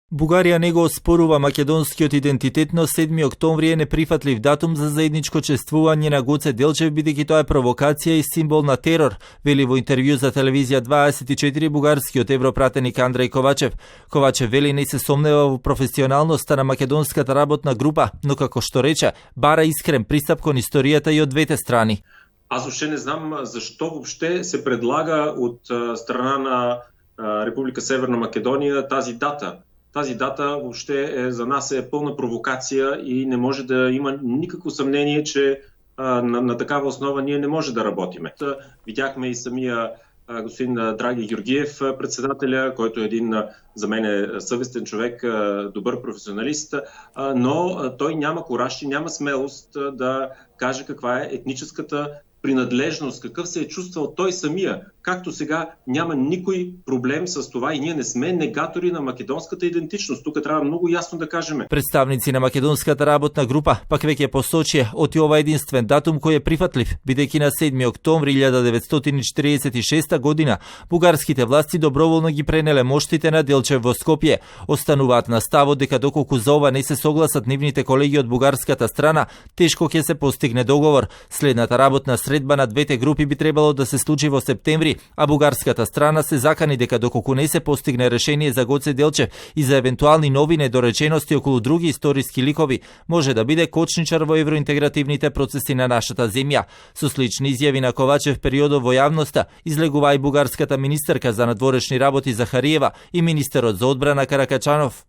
Бугарија не го оспорува македонскиот идентитет, но 7 октомври е неприфатлив датум за заедничко чествување на Гоце Делчев, бидејќи тоа е провокација и символ на терор, вели во интервју за телевизија 24 бугарскиот европратеник Андреј Ковачев. Ковачев вели не се сомнева во професионалноста на македонската работна група, но како што рече, бара искрен пристап кон историјата и од двете страни. Аз въобще не знам защо въобще се предлага от страна на Република Северна Македония тази дата. Тази дата въобще за нас е пълна провокация и не може да има никакво съмнение, че на такава основа ние не може да работиме. Видяхме и самия господин Драги Георгиев, председателя, който е един за мен съвестен човек, добър професионалист, но той няма кураж и няма смелост да каже каква е етническата принадлежност, какъв се е чувствал той самия. Както сега няма никой проблем с това и ние не сме негатори на македонската идентичност. Тук трябва много ясно да кажем. Представници на македонската работна група пак веќе посочија оти ова единствен датум кој е прифатлив, бидејќи на 7 октомври 1946 година бугарските власти доброволно ги пренеле моштите на Делчев во Скопје. Остануваат на ставот дека доколку за ова не се согласат нивните колеги од бугарската страна, тешко ќе се постигне договор. Следната работна средба на двете групи би требало да се случи во септември, а бугарската страна се закани дека доколку не се постигне решение за Гоце Делчев и за евентуални нови недоречености околу други историски ликови, може да биде кочничар во евроинтегративните процеси на нашата земја. Со слични изјави на Ковачев периодов во јавноста излегува и бугарската министерка за надворешни работи Захариева и министерот за одбрана Каракачанов.